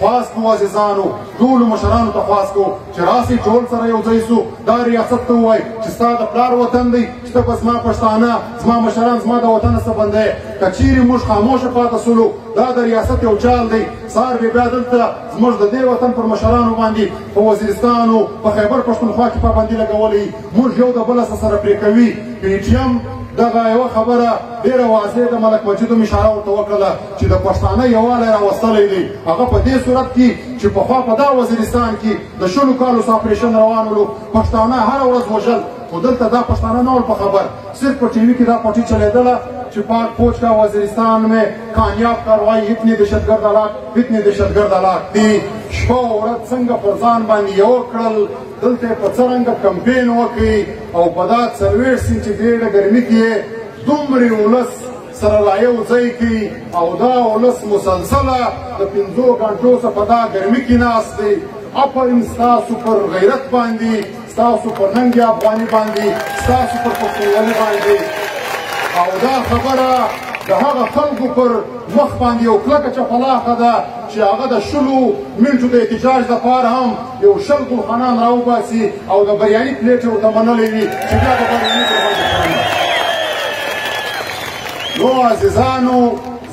خواست مو عزیزانو ټولو مشرانو ته خواست کوو چې راسئ ټول سره یو ځای سو دا ریاست ته ووایي چې ستا د پلار وطن دی چې ته به زما پښتانه زما مشران زما د وطنه څه بندی که چیرې موږ خاموشه پاته سولو دا د ریاست یو چال دی سهار به بیا دلته زموږ د دې وطن پر مشرانو باندې په وزیرستان او په خیبر پښتونخوا کې پابندي لګولې موږ یو د بله سره پرې کوي PTM دغه یوه خبره ډېره واضح د ملک مجید هم اشاره ورته وکړله چې د پښتانه یووالی راوستلی دی هغه په دې صورت کې چې پخوا په دا وزیرستان کې د شلو کالو اپریشن روان ولو پښتانه هره ورځ وژل خو دلته دا پښتانه نه ول په خبر صرف په ټي وي کې دا پټي چلېدله چې پاک فوج کا وزیرستان میں کامیاب کاروائی اتنی دہشتگرد ہلاک اتنی دہشتگرد ہلاک دی شپه او ورځ څنګه پر ځان باندې یو کړل دلته په څرنګه کمپین وکړي او په دا 40 سینټیګریډه ګرمي کې دومره ولس سره لا یو ځای کړي او دا ولس مسلسله د 5 غنټو څخه په دا ګرمي کې ناست دی افرین ستاسو پر غیرت باندې ستاسو پر ننګ افغاني باندې ستاسو پر پښتونولي باندې او دا خبره د هغه خلکو پر مخ باندې یو کلکه چپلاخه ده چې هغه د شلو منټو د احتجاج دپاره هم یو شل ګلخانان راوباسي او د بریاني پلیټ ورته منلی وي چې بیا به بریاني پر باندې نو عزیزانو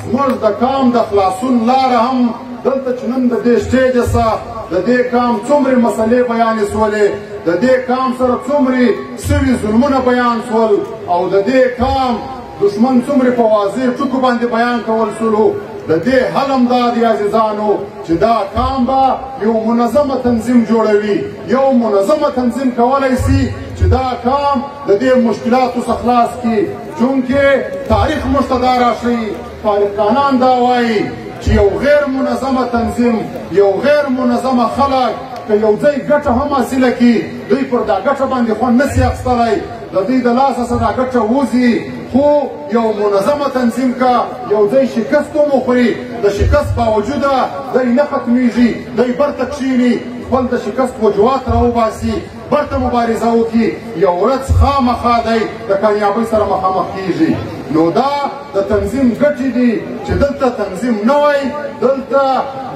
زموږ د کام د خلاصون لاره هم دلته چې نن د دې سټیجه څخه د دې کام څومره مسلې بیانې سولې د دې کام سره څومره سوي ظلمونه بیان سول او د دې کام دشمن څومره په واضح ټکو باندې بیان کول سولو د دې حل هم دا دی عزیزانو چې دا کام به یو منظمه تنظیم جوړوي یو منظمه تنظیم کولی سي چې دا کام د دې مشکلاتو څخه خلاص کړي چونکې تاریخ موږ ته دا راښیي تاریخدانان دا وایي چې یو غیر منظمه تنظیم یو غیر منظمه خلک که یو ځای ګټه هم حاصله کړي دوی پر دا ګټه باندې خوند نسي اخیستلی د دوی د لاسه څخه دا ګټه وځي خو یو منظمه تنظیم کا یو ځای شکست هم وخوري د شکست باوجوده دی نه ختمیږي دی برته کښېني خپل د شکست وجوهات راوباسي برته مبارزه وکړي یو ورځ خامخا دی د کامیابۍ سره مخامخ کېږي نو دا د تنظیم ګټې دي چې دلته تنظیم نه وای دلته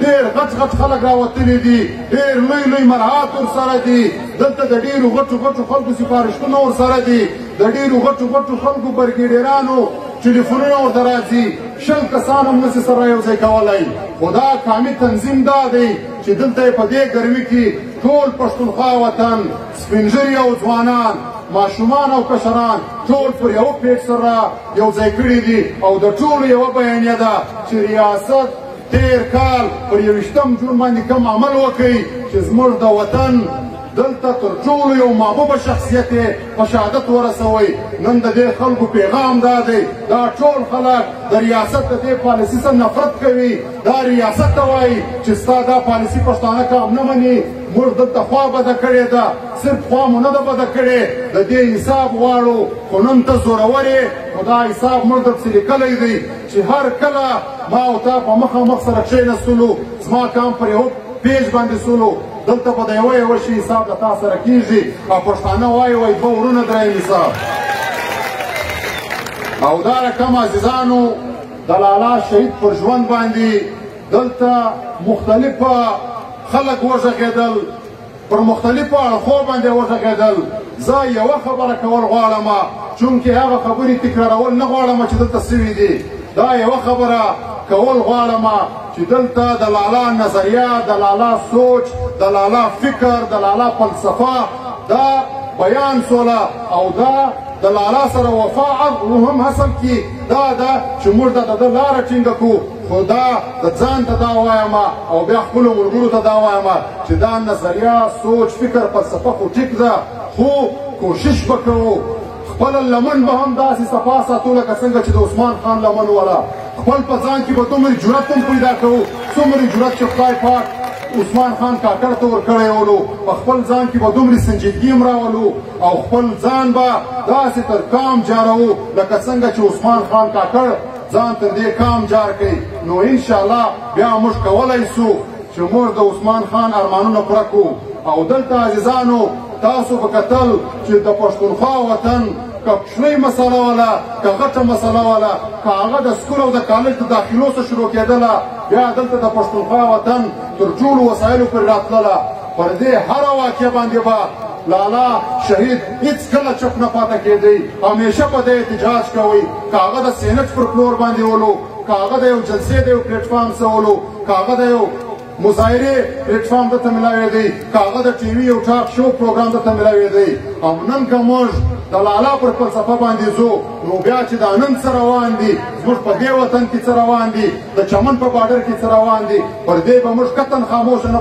ډېر غټ غټ خلک راوتلي دي ډېر لوی لوی مرحات ورسره دي دلته د ډېرو غټو غټو خلکو سفارشتونه ورسره دي د ډېرو غټو غټو خلکو برګېډیرانو ټلیفونونه ورته راځي 20 کسان هم نسي سره یو ځای کولی خو دا کامي تنظیم دا دی چې دلته یې په دې ګرمي کې ټول پښتونخوا وطن سپین ږیري او ځوانان ماشومان او کشران ټول پر یو پیټ سره یو ځای کړي دي او د ټولو یوه بیانیه ده چې ریاست تیر کال پر 21 جون باندې کوم عمل وکړي چې زموږ د وطن دلته تر ټولو یو محبوبه شخصیت یې په شهادت ورسوئ نن د دې خلکو پیغام دا دی دا ټول خلک د ریاست د دې پالیسي څخه نفرت کوي دا ریاست ته وایي چې ستا دا پالیسي پښتانه کام نه مني موږ دلته خوا بده کړې ده صرف خوا مو نه ده بده کړې د دې حساب غواړو خو نن ته زورور یې خو دا حساب موږ درپسې لیکلی دی چې هر کله ما او تا په مخامخ سره کښېنستلو زما کام پر یو پیج باندې سولو دلته به د یوه یوه شي حساب د تا سره کېږي او پښتانه وایي وایي 2 ورونه دریم حساب او دا رقم عزیزانو د لالا شهید پر ژوند باندې دلته مختلفه خلک وږغېدل پر مختلفو اړخو باندې وږغېدل زه یوه خبره کول غواړم چونکې هغه خبرې تکرارول نه غواړم چې دلته سوي دي دا یوه خبره کول غواړم چې دلته د لالا نظریه د لالا سوچ د لالا فکر د لالا فلسفه دا بیان سوله او دا د لالا سره وفا هم حاصل کړي دا ده چې موږ د ده لاره ټینګه کړو خو دا د ځان ته دا وایم او بیا خپلو ملګرو ته دا وایم چې دا نظریه سوچ فکر فلسفه خو ټیک ده خو کوشش به کوو خپل لمن به هم داسې صفا ساتو لکه څنګه چې د عثمان خان لمن وله خپل په ځان کې به دومره جرأت هم پیدا کوو څومره جرأت چې خدای پاک عثمان خان کاکړ ته ورکړی ولو په خپل ځان کې به دومره سنجیدګي هم راولو او خپل ځان به داسې تر کام جاروو لکه څنګه چې عثمان خان کاکړ ځان تر دې کام جار کړي نو انشاءالله بیا موږ کولی سو چې موږ د عثمان خان ارمانونه پوره کړو او دلته عزیزانو تاسو به کتل چې د پښتونخوا وطن که کوچنۍ مسله وله که غټه مسله وله که هغه د سکول او د کالج د داخلو څخه شروع کېدله بیا دلته د پښتونخوا وطن تر ټولو وسایلو پورې راتلله پر دې هره واقعه باندې به لالا شهید هیڅکله چپ نه پاته کېدی همیشه به د احتجاج کوئ که هغه د سینټ پر فلور باندې ولو که هغه د یو جلسې د یو پلیټفارم څه ولو که هغه د یو مظاهرې پلیټفارم درته میلاوی دی که هغه د ټي وي یو ټاک شو پروګرام درته میلاوی دی او نن که موږ د لالا پر فلسفه باندې ځو نو بیا چې دا نن څه روان دي زموږ په دې وطن کې څه روان دي د چمن په باډر کې څه روان دي پر دې به موږ قطعا خاموشه نه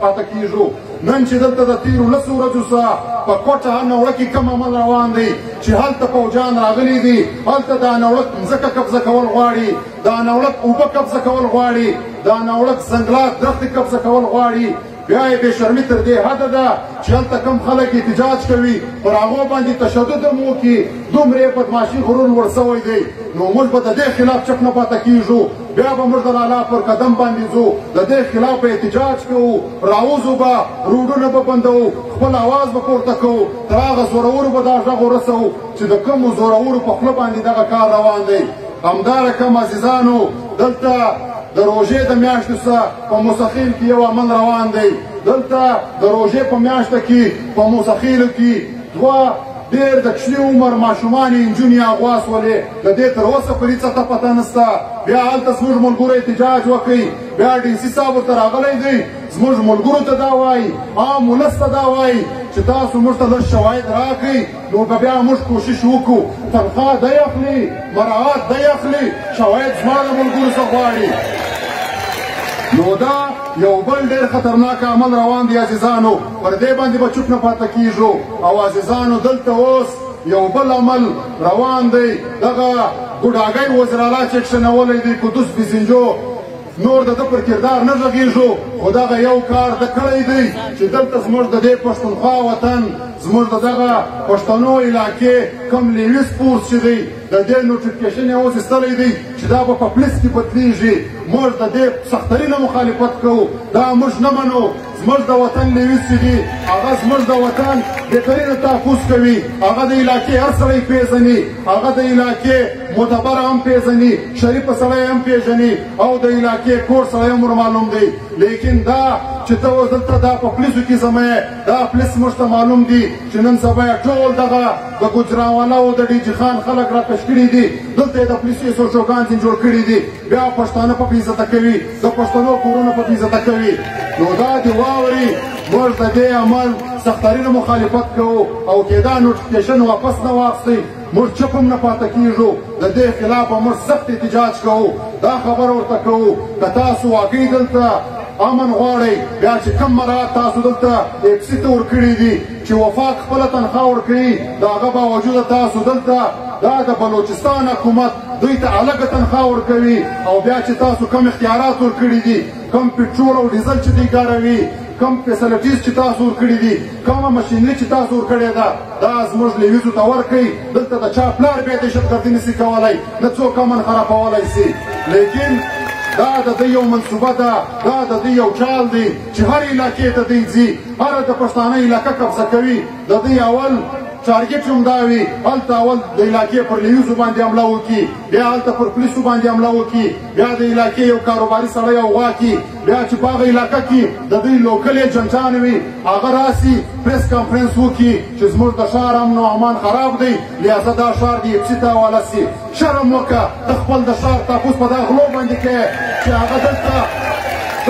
پاته کېږو نن چې دلته د تیرو 10 ورځو څخه په کوټه نوړه کې کوم عمل روان دی چې هلته پوجان راغلي دي هلته دا نوړک ځمکه قبضه کول غواړي دا نوړک اوبه قبضه کول غواړي دا نوړک ځنګلات درختې قبضه کول غواړي بیا یې بې شرمي تر دې حده ده چې هلته کوم خلک احتجاج کوي پر هغو باندې تشدد هم وکړي دومره یې بدماشي غرور لوړ سوی دی نو موږ به د دې خلاف چپ نه پاته کېږو بیا به موږ د لالا پر قدم باندې ځو د دې خلاف به احتجاج کوو راوځو به روډونه به بندوو خپل اواز به پورته کوو تر هغه زورورو به دا غږ ورسوو چې د کومو زورورو په خوله باندې دغه کار روان دی همدارقم عزیزانو دلته د روژې د میاشتو څخه په موسخیل کې یو عمل روان دی دلته د روژې په میاشته کې په موسخیلو کې دوه ډېر د کوچني عمر ماشومانې نجونې اغوا سولې د دې تر اوسه پورې څه ته پته نشته بیا هلته زموږ ملګرو احتجاج وکړي بیا ډي سي صاحب ورته راغلی دی زموږ ملګرو ته دا وایي عام ولس ته دا وایي چې تاسو موږ ته لږ شواهد راکړئ نو به بیا موږ کوشش وکړو تنخوا دی اخلي مراعات دی اخلي شواهد زما د ملګرو څخه غواړي نو دا یو بل ډېر خطرناک عمل روان دی عزیزانو پر دې باندې به چوپ نه پاته کېږو او عزیزانو دلته اوس یو بل عمل روان دی دغه ګوډاګی وزیراعلی چې کښېنولی دی قدوس بیزنجو نور د ده پر کردار نه غږېږو خو دغه یو کار د کړی دی چې دلته زموږ د دې پښتونخوا وطن زموږ د دغه پښتنو علاقې کم لیویس فورس چې دی د دې نوټیفیکیشن یې اوس ایستلی دی چې دا به په پولیس کې بدلیږي موږ د دې سخترینه مخالفت کوو دا موږ نه منو زموږ د وطن لیویس چې دي هغه زموږ د وطن بهترینه تحفظ کوي هغه د علاقې هر سړی پیژني هغه د علاقې معتبره هم پیژني شریفه سړی هم پیژني او د علاقې کور سړی هم ورمعلوم دی لیکن دا چې ته اوس دلته دا په پولیسو کې زمه دا پولیس موږ ته معلوم دي چې نن سبا یې ټول دغه د ګوجرانوالا او د ډي جي خان خلک راکش کړي دي دلته یې د پولیسو سوچوګان ځین جوړ کړي دي بیا پښتانه په بېعزته کوي د پښتنو کورونه په بېعزته کوي نو دا دې واوري موږ د دې عمل سخترینه مخالفت کوو او کېدا نوټیفیکیشن واپس نه واخلئ موږ چپ هم نه پاته کېږو د دې خلاف به موږ سخت احتجاج کوو دا خبره ورته کوو که تاسو واقعي دلته امن غواړئ بیا چې کم مراعات تاسو دلته اپسي ته ورکړي دي چې وفاق خپله تنخوا ورکوي د هغه باوجوده تاسو دلته دا د بلوچستان حکومت دوی ته الګه تنخوا ورکوي او بیا چې تاسو کم اختیارات ورکړي دي کم پټرول او ډیزل چې دوی کاروي کم فیسلټیز چې تاسو ورکړي دي کومه مشینري چې تاسو ورکړې ده دا زموږ لیویزو ته ورکړئ دلته د چا پلار بیا دهشتګردي نسي کولی نه څوک امن خرابولی سي لیکن دا د دوی یو منصوبه ده دا د دوی یو چال دی چې هر علاقې ته دوی ځي هره د پښتانه علاقه قبضه کوي د دوی اول ټارګټ هم دا وي هلته اول د علاقې پر لیوزو باندې حمله وکړي بیا هلته پر پولیسو باندې حمله وکړي بیا د علاقې یو کاروباري سړی اغوا کړي بیا چې په هغه علاقه کې د دوی لوکل ایجنټان وي هغه راسي پریس کانفرنس وکړي چې زموږ د ښار امن او امان خراب دی لهذا دا ښار د اپسي ته حواله سي شرم وکړه ته خپل د ښار تحفظ په دا غلو باندې کوې چې هغه دلته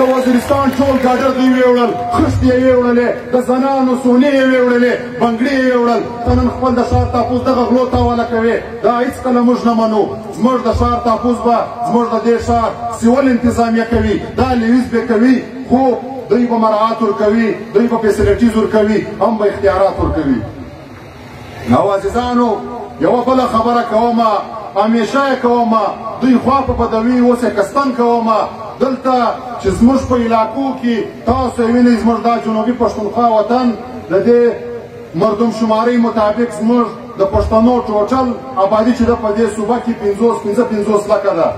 د وزیرستان ټول ګاډر دوی ویوړل خښتې یې ویوړلې د زنانو سونې یې ویوړلې بنګړي یې ویوړل ته نن خپل د ښار تحفظ دغه غلو ته حواله کوې دا هېڅکله موږ نه منو زموږ د ښار تحفظ به زموږ د دې ښار سیول انتظامیه کوي دا لیویز به کوي خو دوی به مراعات ورکوي دوی به فیسلټیز ورکوي هم به اختیارات ورکوي او عزیزانو یوه بله خبره کومه همیشه یې کومه دوی خوا په بدوي اوس یې کستن کومه دلته چې زموږ په علاقو کې تاسو یې وینئ زموږ دا جنوبي پښتونخوا وطن د دې مردم شمارۍ مطابق زموږ د پښتنو ټوټل آبادي چې ده په دې صوبه کې 50 لکه ده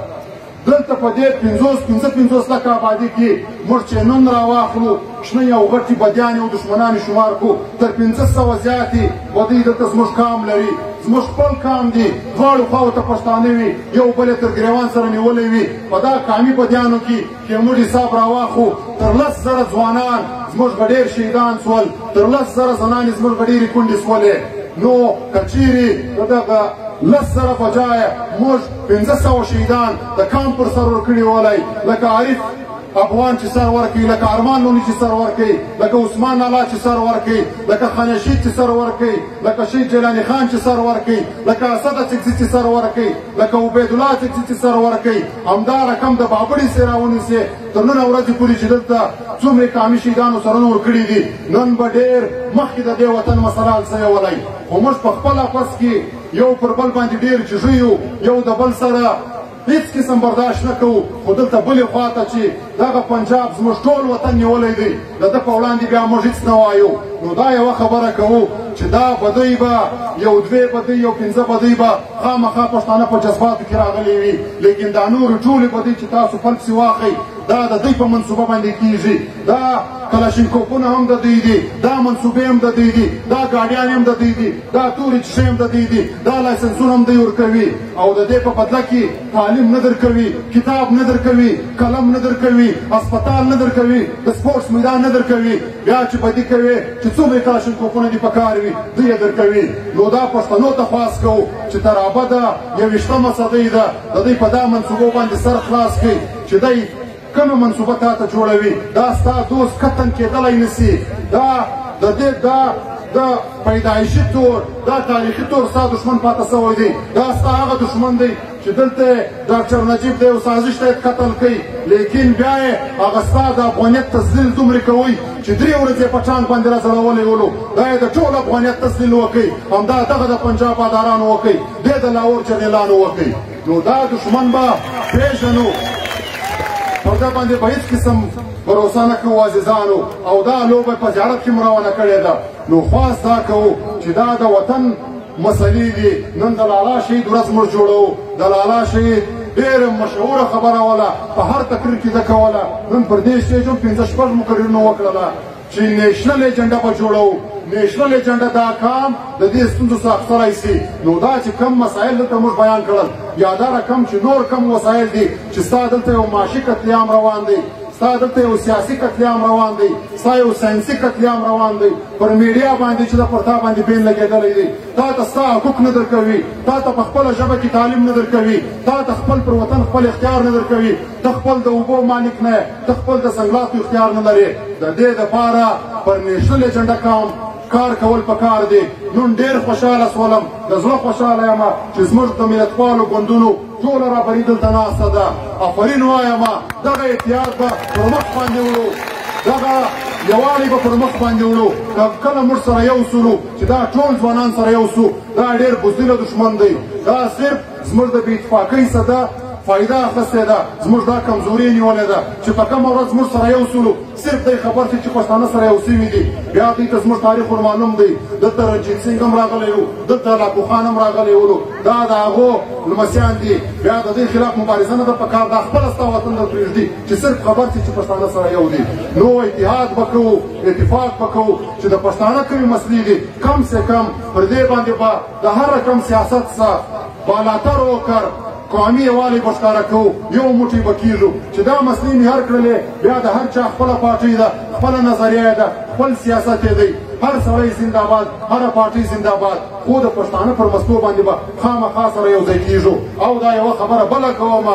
دلته په دې 50 لکه آبادي کې موږ چې نن راواخلو شنه او غټې بدیانې او دښمنانې شمار کړو تر 500 زیاتې بدۍ دلته زموږ قام لري زموږ خپل کام دی دواړو خواو ته پښتانه وي یو بل یې تر ګریوان سره نیولی وي په دا کامي بدیانو کې خیموډي صاحب راواخو تر 10,000 ځوانان زموږ به ډېر شهیدان سول تر 10,000 زنانې زموږ به ډېرې کونډې سولې نو که چیرې د دغه 10,000 بجایه موږ 500 شهیدان د کام پر سر ورکړي ولی لکه عارف افغان چې سر ورکوي لکه ارمان لوني چې سر ورکوي لکه عثمان الله چې سر ورکوي لکه خانشید چې سر ورکوي لکه شهید جیلاني خان چې سر ورکوي لکه اسد چکسي چې سر ورکوي لکه عبید الله چکسي چې سر ورکوي همدا رقم د بابړي سره ونیسي تر نن ورځې پورې چې دلته څومره کامي شهیدانو سرونه ورکړي دي نن به ډېر مخکې د دې وطن مسله حل سوی ولی خو موږ په خپل آپس کې یو پر بل باندې ډېر چیږو یو د بل سره هیڅ قسم برداشت نه کوو خو دلته بلې خواته چې دغه پنجاب زموږ ټول وطن نیولی دی د ده په وړاندې بیا موږ هیڅ نه وایو نو دا یوه خبره کوو چې دا بدۍ به یو 2 بدۍ یو 5 بدۍ به خامخا پښتانه په جذباتو کې راغلي وي لیکن دا نورې ټولې بدۍ چې تاسو پل پسې واخئ دا د دوی په منصوبه باندې کېږي دا کلاشینکوفونه هم د دوی دي دا منصوبې هم د دوی دي دا ګاډیانې هم د دوی دي دا تورې شیشې هم د دوی دي دا لایسنسونه هم دوی ورکوي او د دې په بدله کې تعلیم نه درکوي کتاب نه درکوي قلم نه درکوي هسپتال نه درکوي د سپورټس میدان نه درکوي بیا چې بدي کوي چې څومره کلاشینکوفونه دې په کار وي دوی یې درکوي نو دا پښتنو ته خواست کوو چې تر ابده 21مه صدۍ ده د دوی په دا منصوبو باندې سر خلاص کړي چې دی کومه منصوبه تا ته جوړوي دا ستا دوست کتن کېدلی نسي دا د دې دا د پیدایشي طور دا تاریخي طور ستا دښمن پاته سوی دی دا ستا هغه دښمن دی چې دلته ډاکټر نجیب دی او سازش ته قتل کوي لیکن بیا یې هغه ستا د افغانیت تسلیل دومره کوئ چې 3 ورځې په ټانک باندې راځړولی ولو دا یې د ټول افغانیت تسلیل وکړي همدا دغه د پنجاب بادارانو وکړي دی د لاهور جرنیلانو وکړي نو دا دښمن به پېژنو پر دا باندې به هیڅ قسم بروسه نه کوو عزیزانو او دا لوبه په زیارت کې مروانه کړې ده نو خواست دا کوو چې دا د وطن مسلې دي نن د لالا شهید ورځ موږ جوړوو د لالا شهید ډېره مشهوره خبره وله په هر تقریر کې ده کوله نن پر دې سټیج هم 5-6 مقررونه وکړله چې نیشنل ایجنډه به جوړوو نیشنل ایجنډه دا کام د دې ستونزو څخه اخیستلی سي نو دا چې کم مسایل دلته موږ بیان کړل یا دا رقم چې نور کم وسایل دي چې ستا دلته یو معاشي قتلیام روان دی ستا دلته یو سیاسي قتلیام روان دی ستا یو ساینسي قتلیام روان دی پر میډیا باندې چې د پر تا باندې بین لګېدلی دی تا ته ستا حقوق نه درکوي تا ته په خپله ژبه کې تعلیم نه درکوي تا ته خپل پر وطن خپل اختیار نه درکوي ته خپل د اوبو مالک نه ته خپل د سنګلاتو اختیار نه لرې د دې دپاره پر نیشنل ایجنډه کار کول پکار دی نن ډېر خوشحاله سولم د زړه خوشحاله یم چې زموږ د ملتپالو ګوندونو ټوله رابري دلته ناسته ده آفرین وایم دغه اتحاد به پر مخ باندې وړو دغه یووالی به پر مخ باندې وړو کله موږ سره یو سولو چې دا ټول ځوانان سره یو سو دا ډېر بزدله دښمن دی دا صرف زموږ د بې اتفاقۍ څه ده فایده اخیستې ده زموږ دا کمزوري نیولې ده چې په کومه ورځ موږ سره یو سولو صرف دی خبر شي چې پښتانه سره یو سوي دي بیا دوی ته زموږ تاریخ ورمعلوم دی دلته رنجیت سینګ هم راغلی و دلته لاکو خان هم راغلی ولو دا د هغو لمسیان دي بیا د دې خلاف مبارزه نه ده پکار دا خپله ستا وطن در پرېږدي چې صرف خبر شي چې پښتانه سره یو دي نو اتحاد به کوو اتفاق به کوو چې د پښتانه کومې مسلې دي کم سے کم پر دې باندې به د هر رقم سیاست څخه بالاتر وکړ قومي یووالی به ښکاره کوو یو موټی به کېږو چې دا مسلې مې هر کړلې بیا د هر چا خپله پارټۍ ده خپله نظریه ده خپل سیاست یې دی هر سړی زندهباد هره پارټۍ زندهباد خو د پښتانه پر مسلو باندې به خامخا سره یو ځای کېږو او دا یوه خبره بله کوم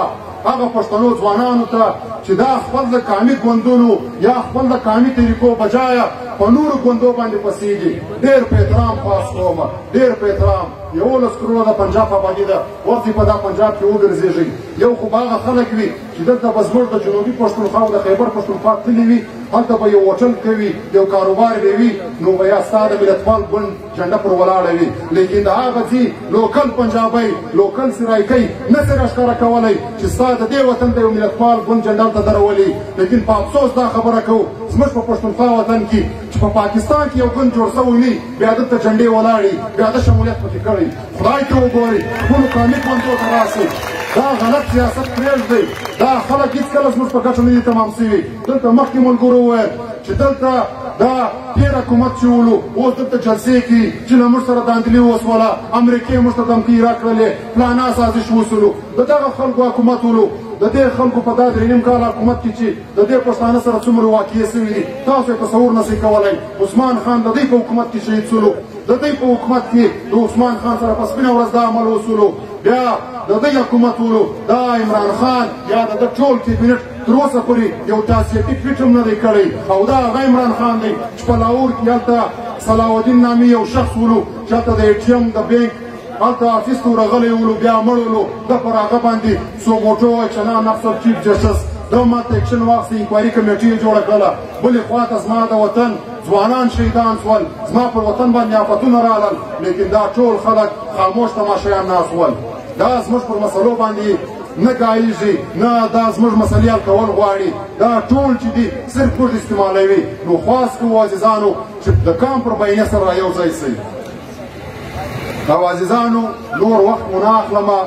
هغه پښتنو ځوانانو ته چې دا خپل د کامي ګوندونو یا خپل د کامي طریقو بجایه په نورو ګوندو باندې پسېږي ډېر په احترام خواست کوم ډېر په احترام 11 کروڑه د پنجاب آبادي ده ورځې په دا پنجاب کې وګرځېږئ یو خو به هغه خلک وي چې دلته به زموږ د جنوبي پښتونخوا او د خیبر پښتونخوا تللي وي هلته به یو هوټل کوي یو کاروبار به وي نو به یا ستا د ملتپال ګوند جنډه پر ولاړه وي لیکن د هغه ځي لوکل پنجابی لوکل سرایکۍ نه سي راښکاره کولی چې ستا د دې وطن د یو ملتپال ګوند جنډه هلته درولي لیکن په افسوس دا خبره کوو زموږ په پښتونخوا وطن کې چې په پاکستان کې یو ګوند جوړ سوی نه بیا دلته جنډې ولاړې بیا د شمولیت پکې کړی خدای ته وګورئ خپلو قامي ګوندو ته راسئ دا غلط سیاست پرېږدئ دا خلک هېڅکله زموږ په ګټه نه دي تمام سوي دلته مخکې ملګرو وویل چې دلته دا تیر حکومت چې ولو اوس دلته جلسې کوي چې له موږ سره داندلي وسوله امریکې موږ ته دمکۍ راکړلې فلانا سازش وسولو د دغه خلکو حکومت ولو د دې خلکو په دا 3 کال حکومت کې چې د دې پښتانه سره څومره واقعې سوي دي تاسو یې تصور نشئ کولی عثمان خان د دوی په حکومت کې شهید سولو د دوی په حکومت کې د عثمان خان سره په سپینه ورځ دا عمل وسولو بیا د دوی حکومت ولو دا عمران خان یا د ټول کابینټ تر اوسه پورې یو تاسیسي فیټ هم نه دی کړی او دا هغه عمران خان دی چې په لاهور کې هلته صلاح الدین نامي یو شخص ولو چې هلته د ATM د بینک هلته افیس ته ورغلی ولو بیا مړ ولو ده پر هغه باندې سوموټو وایي چې نه نقص چیف جسټس دا ماته اکشن واخیستې انکوایري کمیټي یې جوړه کړله بلې خواته زما د وطن ځوانان شهیدان شول زما پر وطن باندې آفتونه راغلل لیکن دا ټول خلک خاموش تماشایان ناست ول دا زموږ پر مسلو باندې نه ګایېږي نه دا زموږ مسلې حل کول غواړي دا ټول چې دي صرف موږ استعمالوي نو خواست کوو عزیزانو چې د کام پر بیانیه سره یو ځای شئ او عزیزانو نور وخت مو نه اخلمه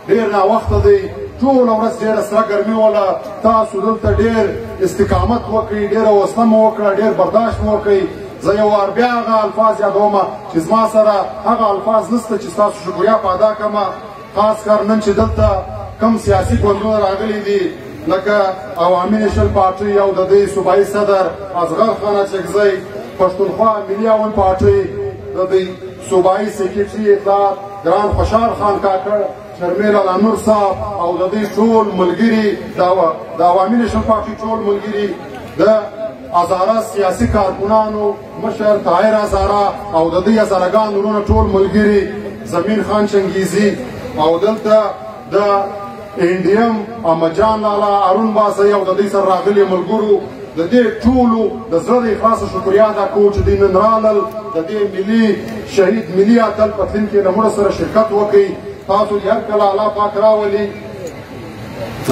ډېر ناوخته دی ټوله ورځ ډېره سره ګرمي وله تاسو دلته ډېر استقامت وکړئ ډېره حوصله مو وکړه ډېر برداشت مو وکړئ زه یو وار بیا هغه الفاظ یادومه چې زما سره هغه الفاظ نشته چې ستاسو شکریا په ادا کړمه خاص کر نن چې دلته کم سیاسي ګوندونه راغلي دي لکه عوامي نیشنل پارټۍ او د دې صوبایي صدر اصغر خان اچکزی پښتونخوا ملي عوام پارټۍ د دې صوبایي سیکرټري اطلاعات ګران خوشحال خان کاکړ شرمیل علامور صاحب او د دې ټول ملګري د عوامي نیشنل پارټۍ ټول ملګري د هزاره سیاسي کارکونانو مشر طاهر هزاره او د دې هزارهګان ورونه ټول ملګري زمین خان چنګیزي او دلته د انډیم احمدجان لالا ارون باسي او د دې سره راغلي ملګرو د دې ټولو د زړه د اخلاصه شکریا ادا کوو چې دوی نن رالل د دې ملي شهید ملي اتل پتلین کې له موږ سره شرکت وکړي تاسو دې هر کله الله پاک راولي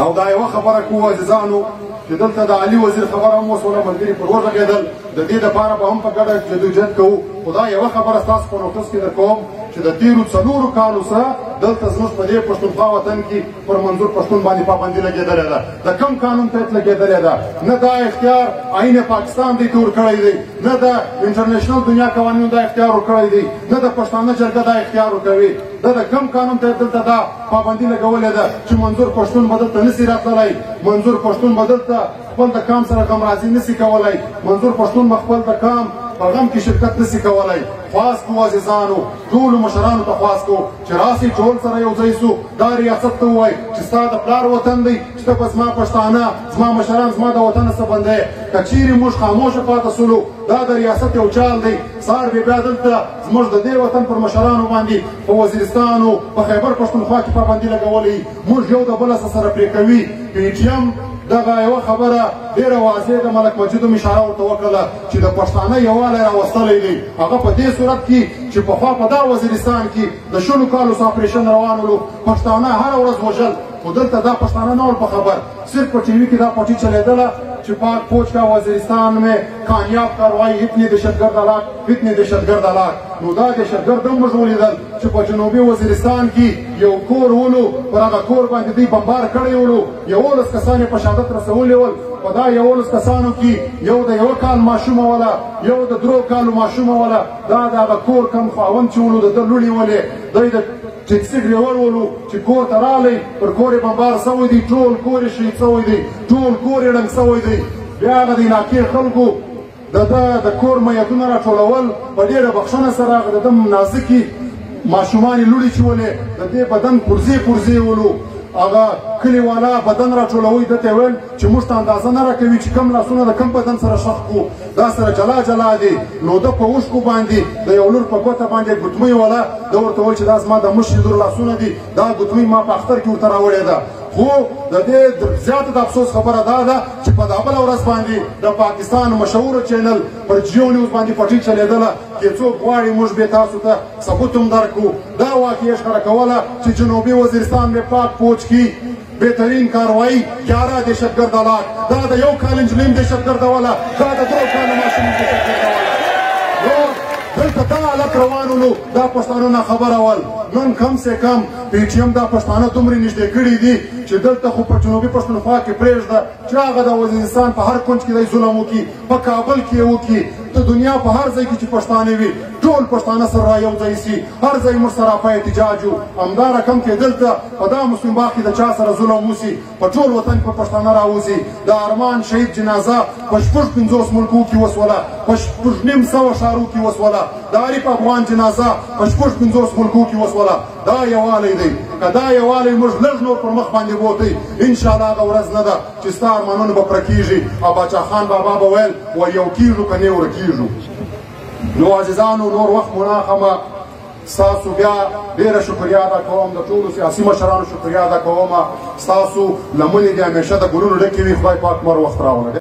او دا یوه خبره کوو عزیزانو چې دلته د علي وزیر خبره هم اوس ونه ملګري پر وغږېدل د دې دپاره به هم په ګډه جدوجهد کوو خو دا یوه خبره ستاسو په نوټس کې درکوم چې د تیرو 4 کالو سره دلته زموږ په دې پښتونخوا وطن کې پر منظور پښتون باندې پابندي لګېدلې ده د کوم قانون تحت لګېدلې ده نه دا اختیار آئین پاکستان دی تور کړی دی نه د انټرنیشنل دنیا قوانینو دا اختیار ورکړی دی نه د پښتانه جرګه دا اختیار ورکوي دا د کوم قانون تحت دلته دا پابندي لګولې ده چې منظور پښتون به دلته نسي راتللی منظور پښتون به دلته خپل د کام سره غمرازي نسي کولی منظور پښتون به خپل د کام په غم کې شرکت نسي کولی خواست کوو عزیزانو ټولو مشرانو ته خواست کوو چې راسئ ټول سره یو ځای سو دا ریاست ته ووایي چې ستا د پلار وطن دی چې ته به زما پښتانه زما مشران زما د وطنه څه بندی که چیرې موږ خاموشه پاته سولو دا د ریاست یو چال دی سهار بیا دلته زموږ د دې وطن پر مشرانو باندې په وزیرستان او په خیبر پښتونخوا کې پابندي لګولې موږ یو د بله سره پرې کوي PTM دغه یوه خبره ډېره واضح د ملک مجید هم اشاره ورته وکړله چې د پښتانه یووالی راوستلی دی هغه په دې صورت کې چې پخوا په دا وزیرستان کې د 100 کالو څه اپریشن روان ولو پښتانه هره ورځ وژل خو دلته دا پښتانه نه ول په خبر صرف په ټي وي کې دا پټي چلېدله چې پاک فوج کا وزیرستان میں کامیاب کاروائی اتنی دہشتگرد ہلاک اتنی دہشتگرد ہلاک نو دا دہشتگرد هم موږ ولیدل چې په جنوبي وزیرستان کې یو کور ولو پر هغه کور باندې دوی بمبار کړی ولو 11 کسان یې په شهادت رسولي ول په دا 11 کسانو کې یو د 1 کال ماشومه وله یو د 3 کالو ماشومه وله دا د هغه کور کم خاوند چې ولو د ده لوڼې ولې دی د ټیکسي ډریور ولو چې کور ته رالی پر کور یې بمبار سوی دی ټول کور یې شهید سوی دی ټول کور یې ړنګ سوی دی بیا هغه د علاقې خلکو د ده د کور میتونه راټولول په ډېره بخښنه سره هغه د ده نازکې ماشومانې لوڼې چې ولې د دې بدن پرزې پرزې ولو هغه کلیوالا بدن راټولوي ده ته یې ویل چې موږ ته اندازه نه راکوي چې کم لاسونه د کم بدن سره شخ کړو دا سره جلا جلا دي نو ده په اوښکو باندې د یو لور په ګوته باندې ګوتمۍ وله ده ورته ویل چې دا زما د مشرې لور لاسونه دي دا ګوتمۍ ما په اختر کې ورته راوړې ده خو د دې زیاته د افسوس خبره دا ده چې په دا بله ورځ باندې د پاکستان مشهوره چینل پر جیو نیوز باندې پټۍ چلېدله که څوک غواړي موږ بیا تاسو ته ثبوت هم درکړو دا واقعه ښکاره کوله چې جنوبي وزیرستان میں پاک فوج کی بهترین کاروائی 11 دهشتګرد هلاک دا د 1 کال نجلۍ هم دهشتګرده وله دا د 2 کالو ماشوم دهشتګرده وله نو دلته دا حالت روان نو دا پښتانه نه خبره ول نن کم سے کم پی ټی ایم دا پښتانه دومره نږدې کړي دي چې دلته خو په جنوبي پښتونخوا کې پرېږده چې هغه د وزیرستان په هر کونج کې دی ظلم وکړي په کابل کې یې وکړي د دنیا په هر ځای کې چې پښتانه وي ټول پښتانه سره را یو ځای سي هر ځای موږ سره په احتجاج یو همدا رقم کې دلته په دا مسلم باغ کې د چا سره ظلم وسي په ټول وطن کې پښتانه راوځي د ارمان شهید جنازه په شپږ پنځوس ملکو کې وسوله په شپږ نیم سوه ښارو کې وسوله د عارف افغان جنازه په شپږ پنځوس ملکو کې وسوله دا یووالی دی که دا یووالی موږ لږ نور پر مخ باندې بوتی انشاءالله هغه ورځ نه ده چې ستا ارمانونه به پوره کېږي او باچا خان بابا به ویل و یو کېږو که نه ورکېږو نو عزیزانو نور وخت مو نه اخلمه ستاسو بیا ډېره شکریا ادا کوم د ټولو سیاسي مشرانو شکریا ادا کوم ستاسو لمنې دې همیشه د ګلونو ډکې وي خدای پاک مر وخت راوله